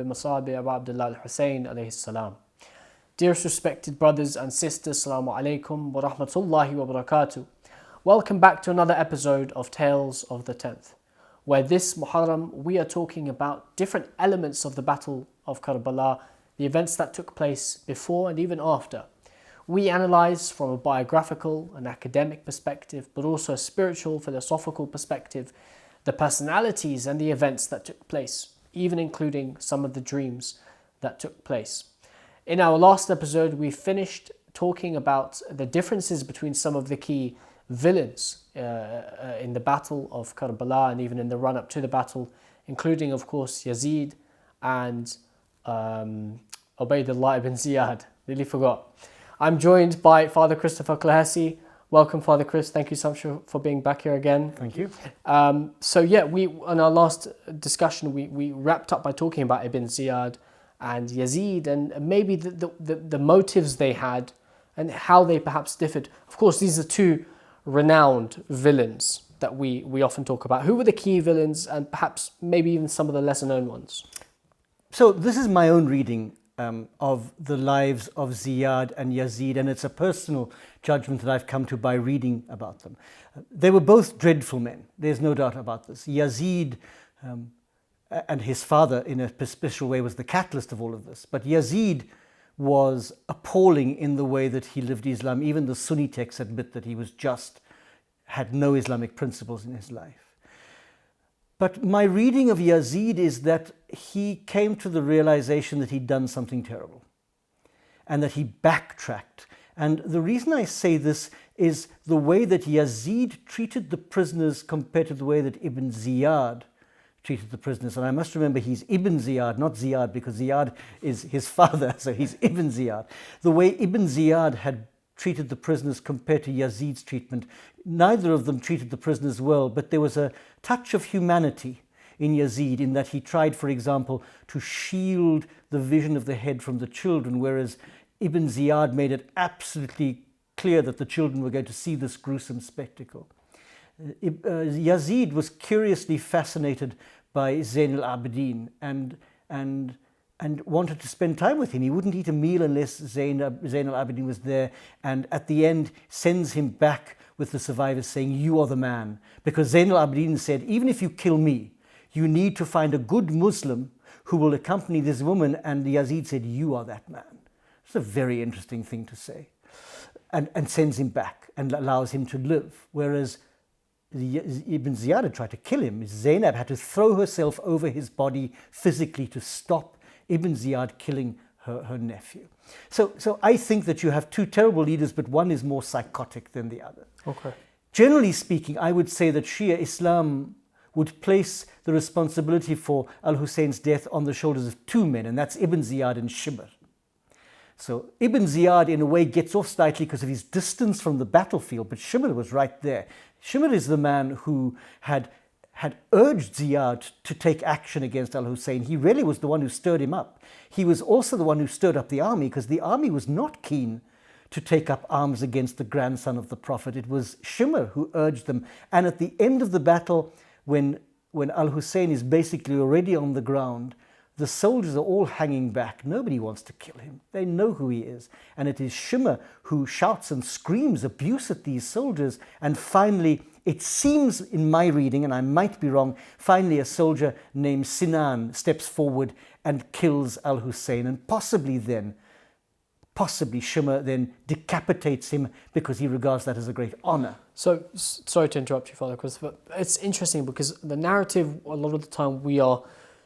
Masabi Abu Abdullah al-Hussein alayhi salam. Dearest respected brothers and sisters, Assalamu alaikum wa rahmatullahi wa barakatuh. Welcome back to another episode of Tales of the 10th, where this Muharram we are talking about different elements of the Battle of Karbala, the events that took place before and even after. We analyse from a biographical, an academic perspective, but also a spiritual, philosophical perspective, the personalities and the events that took place, even including some of the dreams that took place. In our last episode, we finished talking about the differences between some of the key villains in the Battle of Karbala and even in the run-up to the battle, including, of course, Yazid and Ubaydullah ibn Ziyad. Nearly forgot. I'm joined by Father Christopher Clohessy. Welcome, Father Chris. Thank you so much for being back here again. Thank you. We on our last discussion, we wrapped up by talking about Ibn Ziyad and Yazid and maybe the motives they had and how they perhaps differed. Of course, these are two renowned villains that we often talk about. Who were the key villains and perhaps maybe even some of the lesser known ones? So this is my own reading of the lives of Ziyad and Yazid, and it's a personal judgment that I've come to by reading about them. They were both dreadful men, there's no doubt about this. Yazid and his father, in a special way, was the catalyst of all of this. But Yazid was appalling in the way that he lived Islam. Even the Sunni texts admit that he was had no Islamic principles in his life. But my reading of Yazid is that he came to the realization that he'd done something terrible and that he backtracked. And the reason I say this is the way that Yazid treated the prisoners compared to the way that Ibn Ziyad treated the prisoners. And I must remember he's Ibn Ziyad, not Ziyad, because Ziyad is his father, so he's Ibn Ziyad. The way Ibn Ziyad had treated the prisoners compared to Yazid's treatment, neither of them treated the prisoners well, but there was a touch of humanity in Yazid in that he tried, for example, to shield the vision of the head from the children, whereas Ibn Ziyad made it absolutely clear that the children were going to see this gruesome spectacle. Yazid was curiously fascinated by Zain al-Abidin and wanted to spend time with him. He wouldn't eat a meal unless Zain al-Abidin was there, and at the end sends him back with the survivors saying, "You are the man." Because Zain al-Abidin said, even if you kill me, you need to find a good Muslim who will accompany this woman, and Yazid said, "You are that man." It's a very interesting thing to say. And sends him back and allows him to live. Whereas Ibn Ziyad had tried to kill him. Zainab had to throw herself over his body physically to stop Ibn Ziyad killing her nephew. So I think that you have two terrible leaders, but one is more psychotic than the other. Okay. Generally speaking, I would say that Shia Islam would place the responsibility for al-Hussein's death on the shoulders of two men, and that's Ibn Ziyad and Shimr. So Ibn Ziyad in a way gets off slightly because of his distance from the battlefield, but Shimr was right there. Shimr is the man who had urged Ziyad to take action against al-Hussein. He really was the one who stirred him up. He was also the one who stirred up the army, because the army was not keen to take up arms against the grandson of the Prophet. It was Shimr who urged them. And at the end of the battle, when al-Hussein is basically already on the ground, the soldiers are all hanging back. Nobody wants to kill him. They know who he is. And it is Shimr who shouts and screams abuse at these soldiers. And finally, it seems in my reading, and I might be wrong, finally a soldier named Sinan steps forward and kills al-Hussein. And possibly Shimr then decapitates him because he regards that as a great honor. So, sorry to interrupt you, Father Christopher. It's interesting because the narrative, a lot of the time, we are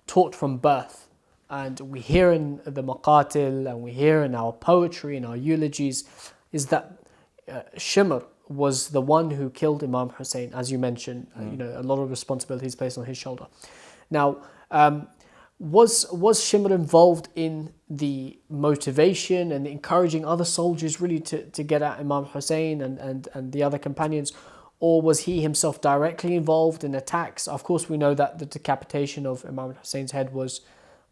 taught from birth, and we hear in the maqatil and we hear in our poetry and our eulogies is that Shimr was the one who killed Imam Hussein, as you mentioned. A lot of responsibilities placed on his shoulder. Now, was Shimr involved in the motivation and encouraging other soldiers really to get at Imam Hussein and the other companions? Or was he himself directly involved in attacks? Of course, we know that the decapitation of Imam Hussein's head was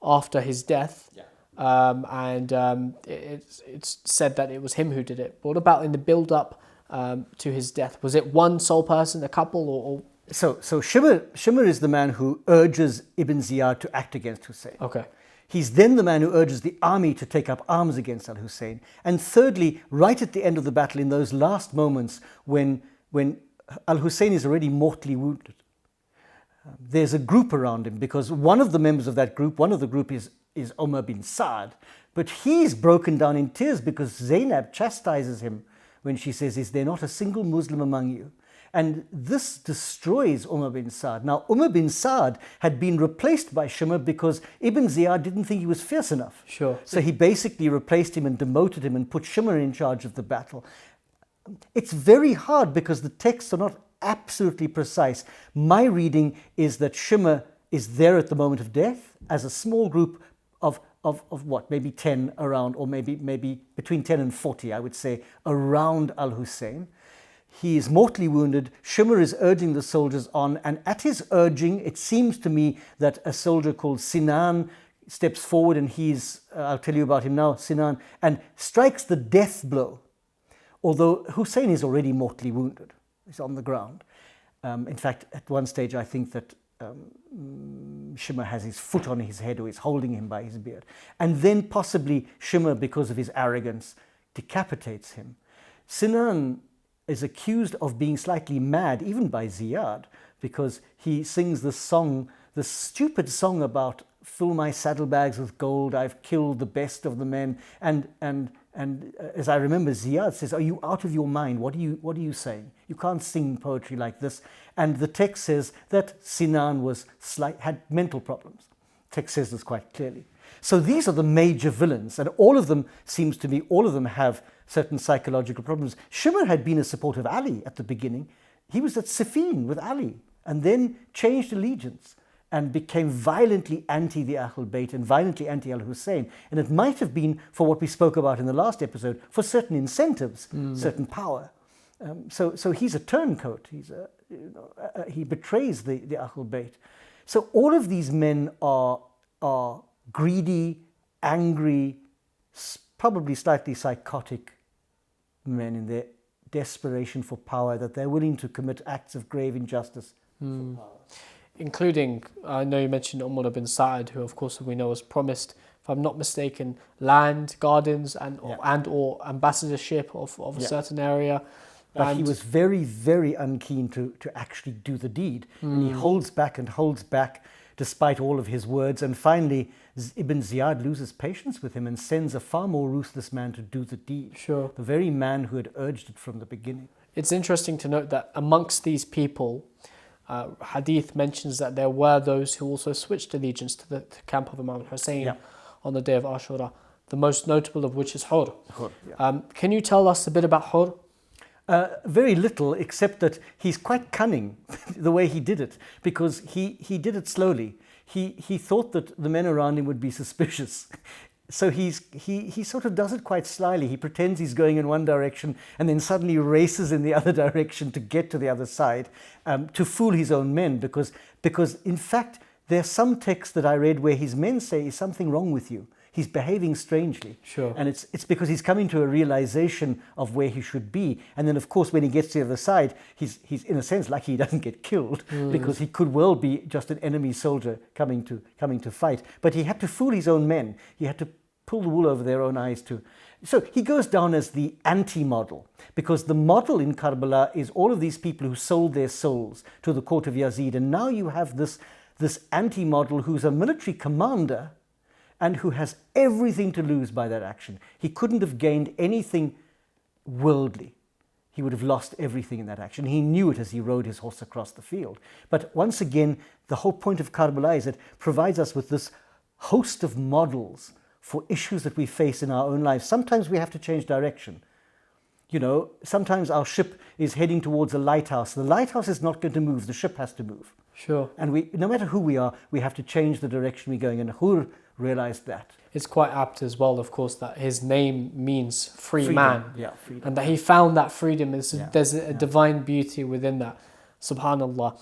after his death. Yeah. It's said that it was him who did it. But what about in the build-up to his death? Was it one sole person, a couple, or So Shimr is the man who urges Ibn Ziyad to act against Hussein. Okay. He's then the man who urges the army to take up arms against al-Hussein. And thirdly, right at the end of the battle, in those last moments when al-Hussein is already mortally wounded, there's a group around him, because one of the members of that group, one of the group is Umar bin Saad, but he's broken down in tears because Zainab chastises him when she says, "Is there not a single Muslim among you?" And this destroys Umar bin Saad. Now, Umar bin Saad had been replaced by Shimr because Ibn Ziyad didn't think he was fierce enough. Sure. So he basically replaced him and demoted him and put Shimr in charge of the battle. It's very hard because the texts are not absolutely precise. My reading is that Shimr is there at the moment of death as a small group of what, maybe 10 around, or maybe between 10 and 40, I would say, around al-Hussein. He is mortally wounded. Shimr is urging the soldiers on, and at his urging, it seems to me that a soldier called Sinan steps forward, and I'll tell you about him now, Sinan, and strikes the death blow. Although Hussein is already mortally wounded. He's on the ground. In fact, at one stage, I think that Shimr has his foot on his head, or is holding him by his beard. And then possibly Shimr, because of his arrogance, decapitates him. Sinan is accused of being slightly mad, even by Ziyad, because he sings this song, this stupid song about "fill my saddlebags with gold, I've killed the best of the men." And as I remember, Ziyad says, "Are you out of your mind? What are you saying? You can't sing poetry like this." And the text says that Sinan had mental problems. The text says this quite clearly. So these are the major villains, and all of them have certain psychological problems. Shimr had been a supporter of Ali at the beginning. He was at Siffin with Ali, and then changed allegiance and became violently anti the Ahlulbayt and violently anti al-Hussein. And it might have been, for what we spoke about in the last episode, for certain incentives, certain power. So he's a turncoat. He betrays the Ahlulbayt. So all of these men are greedy, angry, probably slightly psychotic men in their desperation for power, that they're willing to commit acts of grave injustice for power. Including, I know you mentioned Umar bin Saad, who of course we know was promised, if I'm not mistaken, land, gardens, and or ambassadorship of a certain area. But he was very, very unkeen to actually do the deed. And he holds back despite all of his words. And finally, Ibn Ziyad loses patience with him and sends a far more ruthless man to do the deed. Sure. The very man who had urged it from the beginning. It's interesting to note that amongst these people, Hadith mentions that there were those who also switched allegiance to the camp of Imam Hussein on the day of Ashura, the most notable of which is Hurr. Can you tell us a bit about Hurr? Very little, except that he's quite cunning the way he did it, because he did it slowly. He thought that the men around him would be suspicious. So he sort of does it quite slyly. He pretends he's going in one direction and then suddenly races in the other direction to get to the other side, to fool his own men, because in fact there are some texts that I read where his men say, "Is something wrong with you? He's behaving strangely." Sure. And it's because he's coming to a realization of where he should be. And then of course when he gets to the other side, he's in a sense lucky he doesn't get killed, because he could well be just an enemy soldier coming to fight. But he had to fool his own men. He had to pull the wool over their own eyes too. So he goes down as the anti-model, because the model in Karbala is all of these people who sold their souls to the court of Yazid. And now you have this anti-model who's a military commander and who has everything to lose by that action. He couldn't have gained anything worldly. He would have lost everything in that action. He knew it as he rode his horse across the field. But once again, the whole point of Karbala is it provides us with this host of models for issues that we face in our own lives. Sometimes we have to change direction. Sometimes our ship is heading towards a lighthouse. The lighthouse is not going to move, the ship has to move. Sure. And no matter who we are, we have to change the direction we're going in. Hurr realized that. It's quite apt as well, of course, that his name means free man. Yeah, freedom. And that he found that freedom. There's a divine beauty within that. Subhanallah.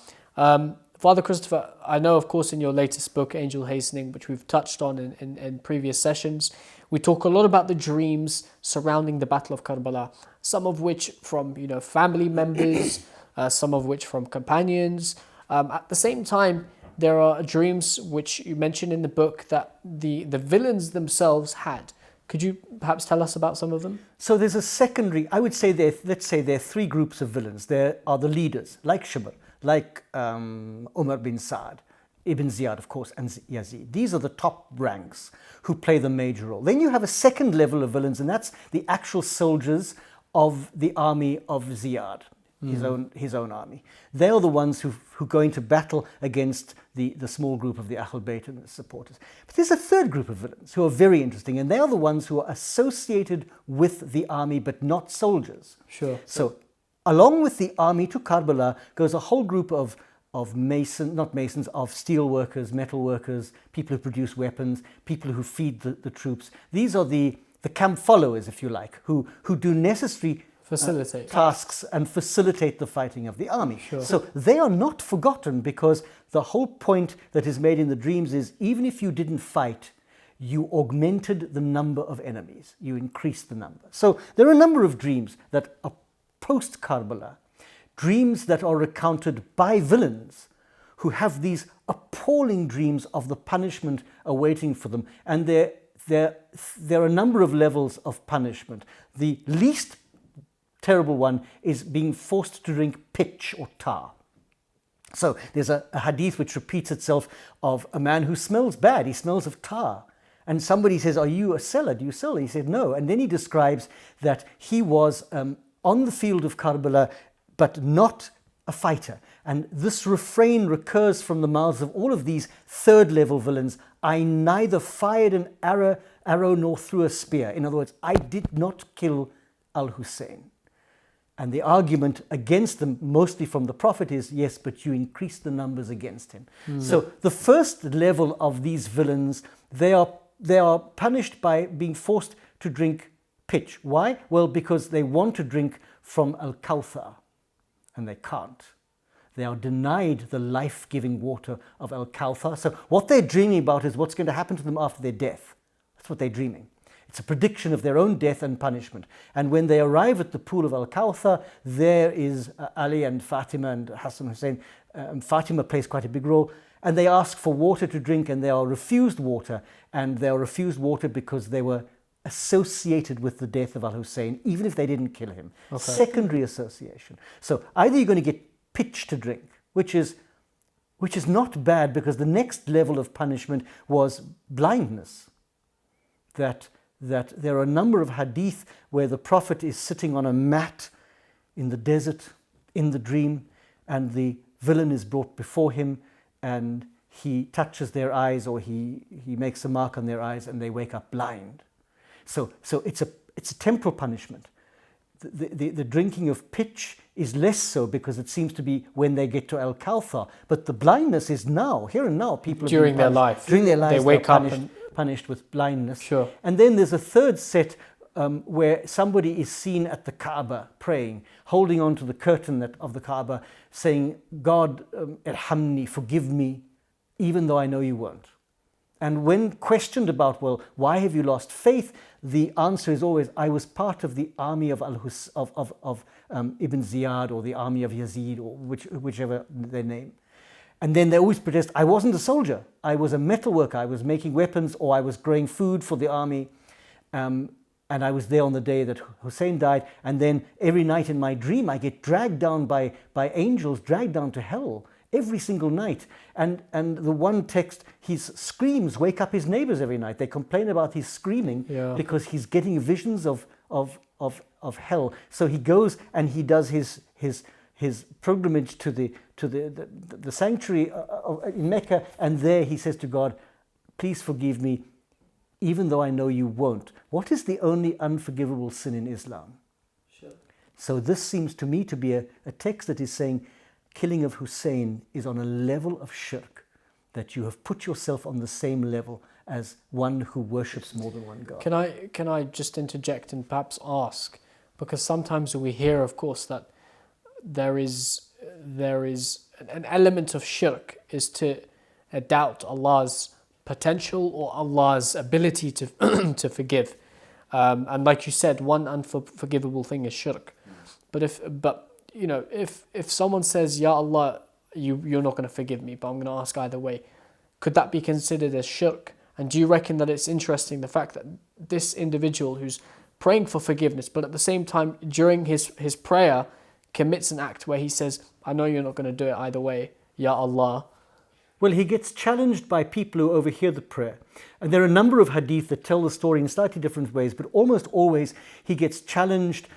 Father Christopher, I know, of course, in your latest book, Angel Hastening, which we've touched on in previous sessions, we talk a lot about the dreams surrounding the Battle of Karbala, some of which from family members, some of which from companions. At the same time, there are dreams which you mentioned in the book that the villains themselves had. Could you perhaps tell us about some of them? So there's a secondary, I would say, let's say there are three groups of villains. There are the leaders, like Shimr, like Umar bin Saad, Ibn Ziyad, of course, and Yazid. These are the top ranks who play the major role. Then you have a second level of villains, and that's the actual soldiers of the army of Ziyad, his own army. They are the ones who go into battle against the small group of the Ahlulbayt and the supporters. But there's a third group of villains who are very interesting, and they are the ones who are associated with the army but not soldiers. Sure. So along with the army to Karbala goes a whole group of steel workers, metal workers, people who produce weapons, people who feed the troops. These are the camp followers, if you like, who do necessary tasks and facilitate the fighting of the army. Sure. So they are not forgotten, because the whole point that is made in the dreams is, even if you didn't fight, you augmented the number of enemies. You increased the number. So there are a number of dreams that are post-Karbala, dreams that are recounted by villains who have these appalling dreams of the punishment awaiting for them. And there are a number of levels of punishment. The least terrible one is being forced to drink pitch or tar. So there's a hadith which repeats itself of a man who smells bad. He smells of tar. And somebody says, "Are you a seller? Do you sell?" He said, "No." And then he describes that he was on the field of Karbala, but not a fighter. And this refrain recurs from the mouths of all of these third level villains. I neither fired an arrow nor threw a spear. In other words, I did not kill Al-Hussein. And the argument against them, mostly from the Prophet, is, yes, but you increased the numbers against him. So the first level of these villains, they are punished by being forced to drink pitch. Why? Well, because they want to drink from Al-Kawthar, and they can't. They are denied the life-giving water of Al-Kawthar. So what they're dreaming about is what's going to happen to them after their death. That's what they're dreaming. It's a prediction of their own death and punishment. And when they arrive at the pool of Al-Kawthar, there is Ali and Fatima and Hassan Hussein. Fatima plays quite a big role. And they ask for water to drink, and they are refused water. And they are refused water because they were associated with the death of Al-Hussein, even if they didn't kill him. Okay. Secondary association. So either you're going to get pitch to drink, which is not bad, because the next level of punishment was blindness. That there are a number of hadith where the Prophet is sitting on a mat in the desert, in the dream, and the villain is brought before him, and he touches their eyes, or he makes a mark on their eyes, and they wake up blind. So it's a temporal punishment. The drinking of pitch is less so, because it seems to be when they get to Al-Kawthar. But the blindness is now, here and now. People during their life. During their lives, they wake up punished with blindness. Sure. And then there's a third set where somebody is seen at the Kaaba praying, holding on to the curtain of the Kaaba, saying, "God, irhamni, forgive me, even though I know you won't." And when questioned about, well, why have you lost faith? The answer is always, I was part of the army of Ibn Ziyad, or the army of Yazid, or whichever their name. And then they always protest, I wasn't a soldier. I was a metal worker. I was making weapons, or I was growing food for the army. And I was there on the day that Hussein died. And then every night in my dream, I get dragged down by angels, dragged down to hell. Every single night. And the one text, his screams wake up his neighbors every night. They complain about his screaming because he's getting visions of hell. So he goes and he does his pilgrimage to the sanctuary in Mecca, and there he says to God, "Please forgive me, even though I know you won't." What is the only unforgivable sin in Islam? Sure. So this seems to me to be a text that is saying, killing of Hussein is on a level of shirk, that you have put yourself on the same level as one who worships more than one God. Can I just interject and perhaps ask, because sometimes we hear, of course, that there is an element of shirk is to doubt Allah's potential or Allah's ability to to forgive, and like you said, one unforgivable thing is shirk. But if someone says, "Ya Allah, you're not going to forgive me, but I'm going to ask either way. Could that be considered as shirk? And do you reckon that it's interesting, the fact that this individual who's praying for forgiveness, but at the same time, during his prayer, commits an act where he says, I know you're not going to do it either way, Ya Allah. Well, he gets challenged by people who overhear the prayer. And there are a number of hadith that tell the story in slightly different ways, but almost always he gets challenged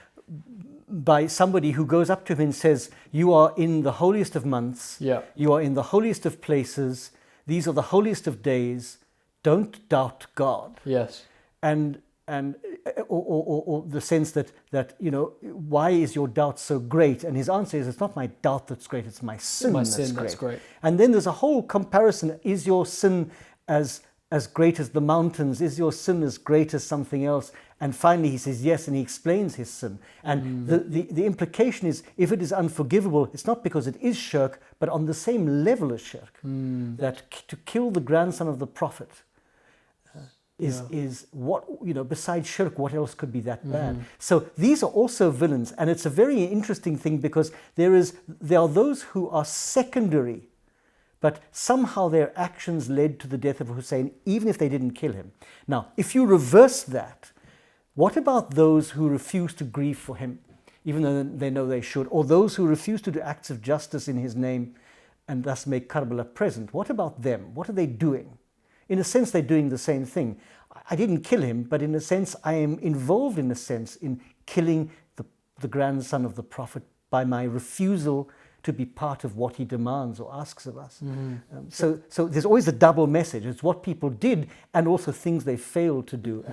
by somebody who goes up to him and says, you are in the holiest of months, you are in the holiest of places, these are the holiest of days, don't doubt God. Yes. And or the sense that why is your doubt so great? And his answer is, it's not my doubt that's great, it's my sin, that's great. And then there's a whole comparison. Is your sin as great as the mountains? Is your sin as great as something else? And finally he says yes, and he explains his sin. And the implication is, if it is unforgivable, it's not because it is shirk, but on the same level as shirk. That to kill the grandson of the Prophet is what, besides shirk, what else could be that bad? So these are also villains, and it's a very interesting thing, because there are those who are secondary, but somehow their actions led to the death of Hussein, even if they didn't kill him. Now, if you reverse that, what about those who refuse to grieve for him, even though they know they should, or those who refuse to do acts of justice in his name and thus make Karbala present? What about them? What are they doing? In a sense, they're doing the same thing. I didn't kill him, but in a sense, I am involved in killing the grandson of the Prophet by my refusal to be part of what he demands or asks of us. So there's always a double message. It's what people did and also things they failed to do.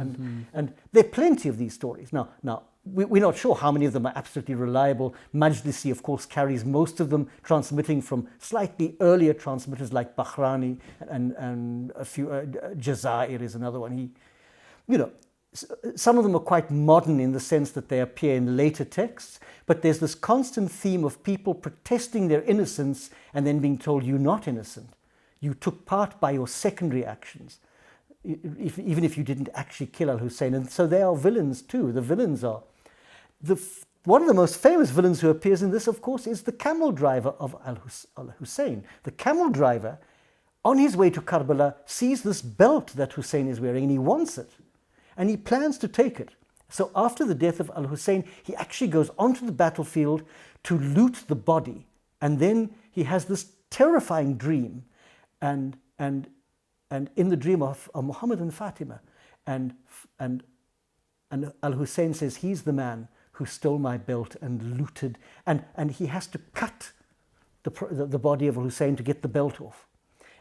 And there are plenty of these stories. Now, we're not sure how many of them are absolutely reliable. Majlisi, of course, carries most of them, transmitting from slightly earlier transmitters like Bahrani, and a few, Jazair is another one. Some of them are quite modern in the sense that they appear in later texts, but there's this constant theme of people protesting their innocence and then being told, you're not innocent. You took part by your secondary actions, even if you didn't actually kill al-Hussein. And so they are villains too. The villains are... One of the most famous villains who appears in this, of course, is the camel driver of al-Hussein. The camel driver, on his way to Karbala, sees this belt that Hussein is wearing, and he wants it. And he plans to take it. So after the death of al-Hussein, he actually goes onto the battlefield to loot the body. And then he has this terrifying dream. And in the dream of Muhammad and Fatima. And al-Hussein says, he's the man who stole my belt and looted. And he has to cut the body of Hussein to get the belt off.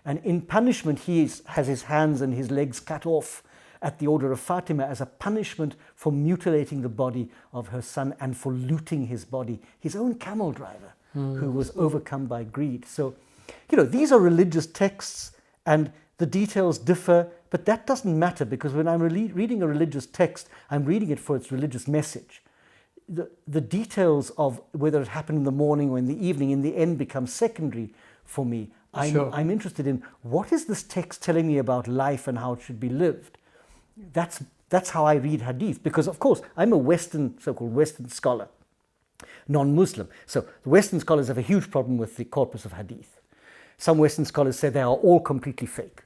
And in punishment, he has his hands and his legs cut off at the order of Fatima as a punishment for mutilating the body of her son and for looting his body, his own camel driver, who was overcome by greed. So, these are religious texts, and the details differ, but that doesn't matter, because when I'm reading a religious text, I'm reading it for its religious message. The details of whether it happened in the morning or in the evening, in the end, become secondary for me. I'm interested in, what is this text telling me about life and how it should be lived? That's how I read hadith, because of course I'm a so-called Western scholar, non-Muslim. So the Western scholars have a huge problem with the corpus of hadith. Some Western scholars say they are all completely fake.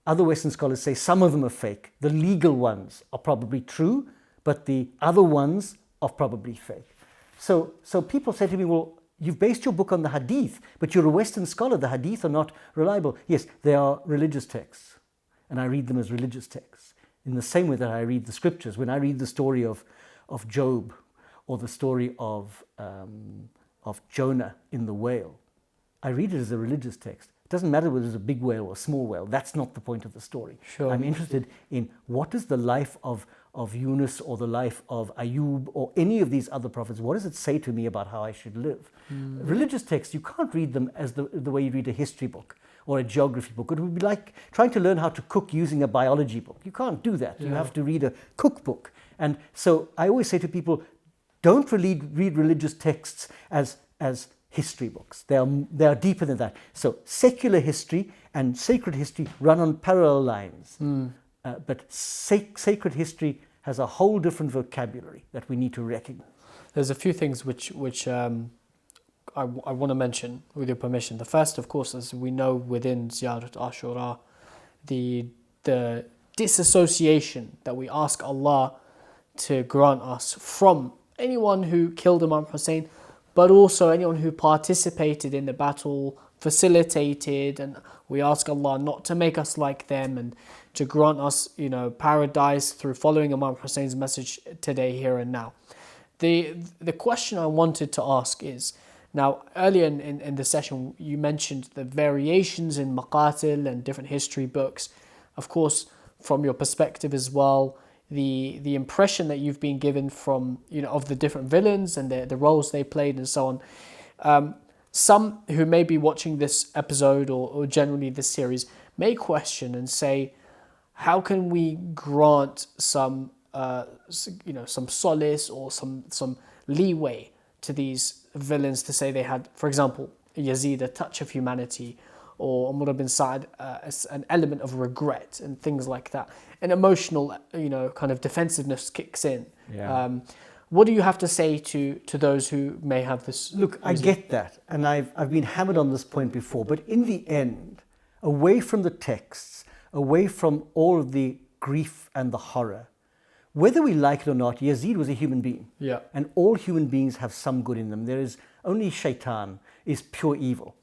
Other Western scholars say some of them are fake. The legal ones are probably true, but the other ones are probably fake. So people say to me, well, you've based your book on the hadith, but you're a Western scholar, the hadith are not reliable. Yes, they are religious texts, and I read them as religious texts, in the same way that I read the scriptures. When I read the story of Job, or the story of Jonah in the whale, I read it as a religious text. It doesn't matter whether it's a big whale or a small whale. That's not the point of the story. Sure. I'm interested in what is the life of Yunus, or the life of Ayub, or any of these other prophets. What does it say to me about how I should live? Religious texts, you can't read them as the way you read a history book or a geography book. It would be like trying to learn how to cook using a biology book. You can't do that. You have to read a cookbook. And so I always say to people, don't read religious texts as history books. They are deeper than that. So secular history and sacred history run on parallel lines. But sacred history has a whole different vocabulary that we need to recognize. There's a few things which I want to mention, with your permission. The first, of course, as we know within Ziyarat Ashura, the disassociation that we ask Allah to grant us from anyone who killed Imam Hussein, but also anyone who participated in the battle, facilitated, and we ask Allah not to make us like them and to grant us, paradise through following Imam Hussein's message today, here and now. The question I wanted to ask is, now earlier in the session you mentioned the variations in maqatil and different history books. Of course, from your perspective as well, the impression that you've been given from of the different villains and the roles they played and so on. Some who may be watching this episode or generally this series may question and say, how can we grant some some solace or some leeway to these villains to say they had, for example, Yazid, a touch of humanity, or Umar ibn Sa'd, an element of regret and things like that. An emotional, kind of defensiveness kicks in. Yeah. What do you have to say to those who may have this? Look, I get that, and I've been hammered on this point before, but in the end, away from the texts, away from all of the grief and the horror, whether we like it or not, Yazid was a human being. Yeah. And all human beings have some good in them. There is only shaitan is pure evil.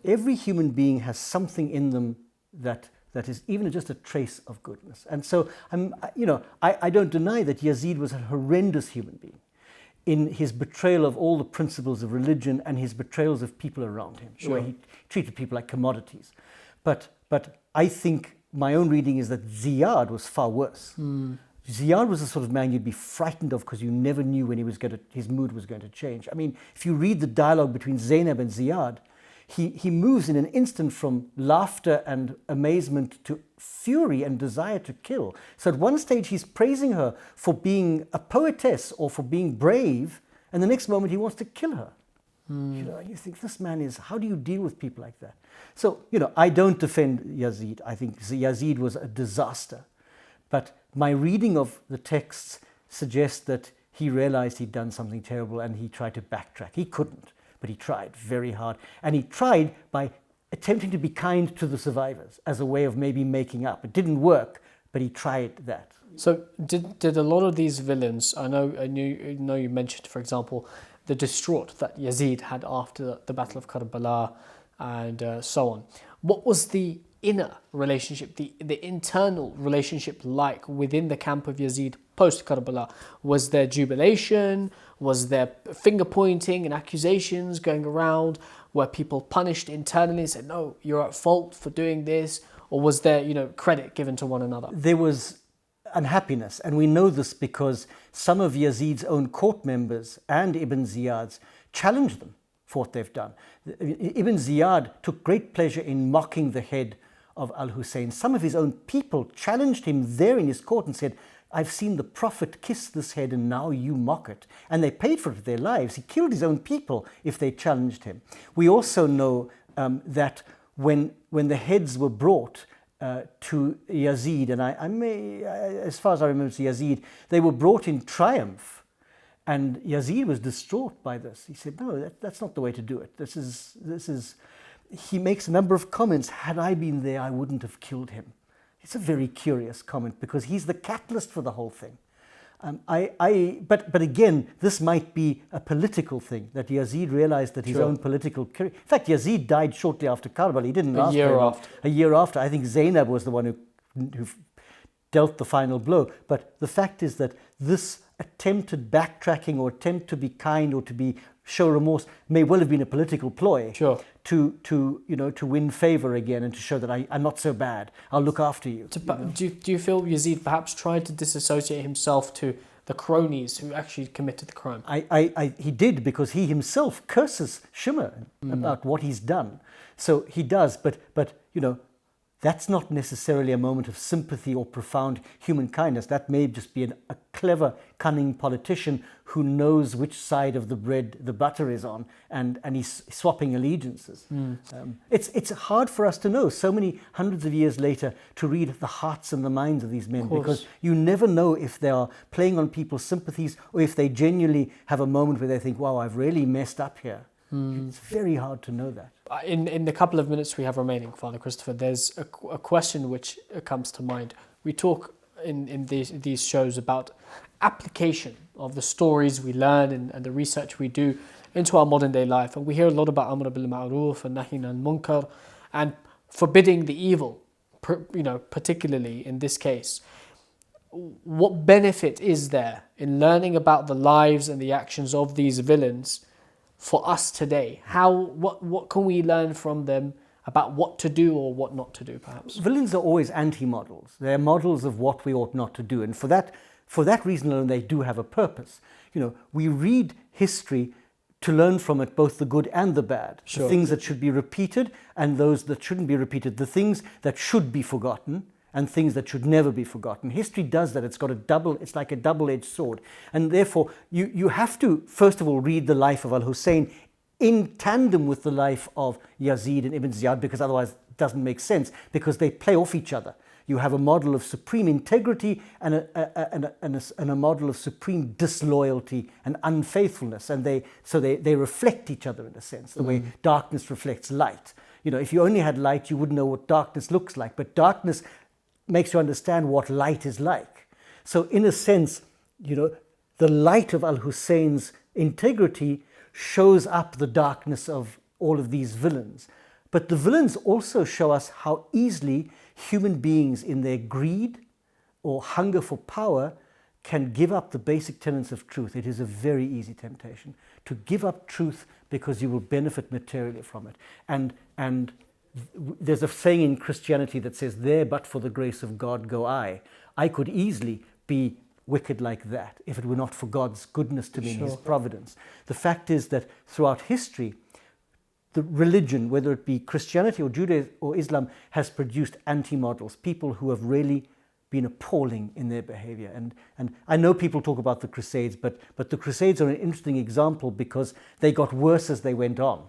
Every human being has something in them that is even just a trace of goodness. And so I don't deny that Yazid was a horrendous human being in his betrayal of all the principles of religion and his betrayals of people around him, Sure. where he treated people like commodities. But I think my own reading is that Ziyad was far worse. Ziyad was the sort of man you'd be frightened of because you never knew when his mood was going to change. I mean, if you read the dialogue between Zainab and Ziyad, he moves in an instant from laughter and amazement to fury and desire to kill. So at one stage he's praising her for being a poetess or for being brave, and the next moment he wants to kill her. And you think, this man how do you deal with people like that? So, I don't defend Yazid. I think Yazid was a disaster. But my reading of the texts suggests that he realized he'd done something terrible and he tried to backtrack. He couldn't, but he tried very hard. And he tried by attempting to be kind to the survivors as a way of maybe making up. It didn't work, but he tried that. So did a lot of these villains, I know you mentioned, for example, the distraught that Yazid had after the Battle of Karbala and so on. What was the inner relationship, the internal relationship like within the camp of Yazid post Karbala? Was there jubilation? Was there finger pointing and accusations going around? Were people punished internally and said, no, you're at fault for doing this? Or was there, credit given to one another? There was unhappiness, and we know this because some of Yazid's own court members and Ibn Ziyad's challenged them for what they've done. Ibn Ziyad took great pleasure in mocking the head of Al-Hussein. Some of his own people challenged him there in his court and said, I've seen the Prophet kiss this head and now you mock it. And they paid for it with their lives. He killed his own people if they challenged him. We also know that when the heads were brought to Yazid, and as far as I remember to Yazid, they were brought in triumph. And Yazid was distraught by this. He said, no, that's not the way to do it. This is. He makes a number of comments. Had I been there, I wouldn't have killed him. It's a very curious comment because he's the catalyst for the whole thing. But again, this might be a political thing that Yazid realized that his own political career. In fact, Yazid died shortly after Karbala. He didn't last very long. A year after. I think Zainab was the one who dealt the final blow. But the fact is that this attempted backtracking or attempt to be kind or to show remorse may well have been a political ploy to win favor again and to show that I'm not so bad. I'll look after you. Do you feel Yazid perhaps tried to disassociate himself to the cronies who actually committed the crime? He did, because he himself curses Shimr about what he's done. So he does, but that's not necessarily a moment of sympathy or profound human kindness. That may just be a clever, cunning politician who knows which side of the bread the butter is on, and he's swapping allegiances. It's hard for us to know, so many hundreds of years later, to read the hearts and the minds of these men, because you never know if they are playing on people's sympathies or if they genuinely have a moment where they think, wow, I've really messed up here. It's very hard to know that. In the couple of minutes we have remaining, Father Christopher, there's a question which comes to mind. We talk in these shows about application of the stories we learn and the research we do into our modern day life. And we hear a lot about Amr bil Ma'ruf and Nahy anil Munkar and forbidding the evil, particularly in this case. What benefit is there in learning about the lives and the actions of these villains for us today? What can we learn from them about what to do or what not to do, perhaps? Villains are always anti-models. They're models of what we ought not to do. And for that reason alone, they do have a purpose. We read history to learn from it both the good and the bad. Sure. The things that should be repeated and those that shouldn't be repeated. The things that should be forgotten and things that should never be forgotten. History does that. It's like a double-edged sword. And therefore, you have to, first of all, read the life of Al-Hussein in tandem with the life of Yazid and Ibn Ziyad, because otherwise it doesn't make sense, because they play off each other. You have a model of supreme integrity and a model of supreme disloyalty and unfaithfulness, and they reflect each other in a sense, the way darkness reflects light. If you only had light, you wouldn't know what darkness looks like, but darkness makes you understand what light is like. So in a sense, the light of Al-Hussein's integrity shows up the darkness of all of these villains. But the villains also show us how easily human beings in their greed or hunger for power can give up the basic tenets of truth. It is a very easy temptation to give up truth because you will benefit materially from it. And there's a saying in Christianity that says, "There but for the grace of God go I." I could easily be wicked like that if it were not for God's goodness to me and His providence. The fact is that throughout history, the religion, whether it be Christianity or Judaism or Islam, has produced anti-models, people who have really been appalling in their behavior. And I know people talk about the Crusades, but the Crusades are an interesting example because they got worse as they went on.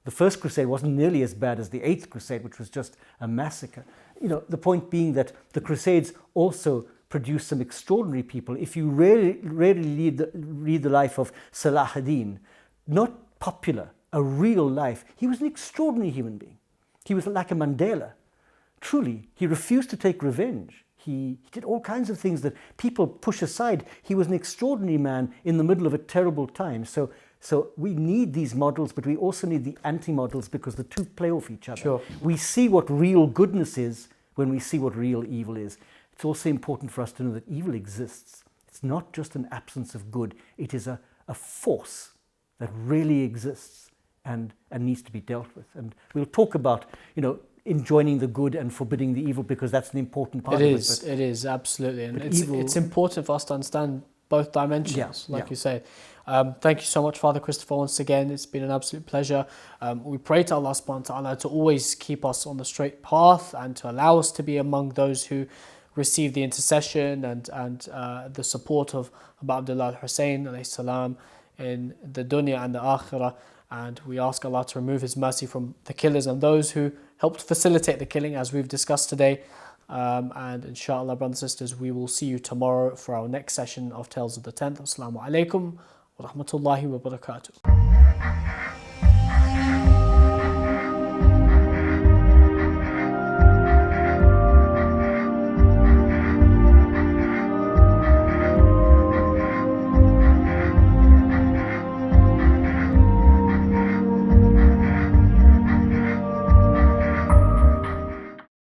The First Crusade wasn't nearly as bad as the Eighth Crusade, which was just a massacre. The point being that the Crusades also produced some extraordinary people. If you really read the life of Salah ad-Din, not popular, a real life, he was an extraordinary human being. He was like a Mandela. Truly, he refused to take revenge. He did all kinds of things that people push aside. He was an extraordinary man in the middle of a terrible time. So we need these models, but we also need the anti-models because the two play off each other. Sure. We see what real goodness is when we see what real evil is. It's also important for us to know that evil exists. It's not just an absence of good. It is a force that really exists and needs to be dealt with. And we'll talk about, enjoining the good and forbidding the evil, because that's an important part of it. It is, absolutely. And it's important for us to understand both dimensions, you say. Thank you so much, Father Christopher, once again. It's been an absolute pleasure. We pray to Allah subhanahu wa ta'ala to always keep us on the straight path and to allow us to be among those who receive the intercession and the support of Abu Abdullah al-Hussein alayhi salam in the dunya and the akhirah. And we ask Allah to remove His mercy from the killers and those who helped facilitate the killing, as we've discussed today. And inshallah, brothers and sisters, we will see you tomorrow for our next session of Tales of the 10th. Assalamu alaikum wa rahmatullahi wa barakatuh.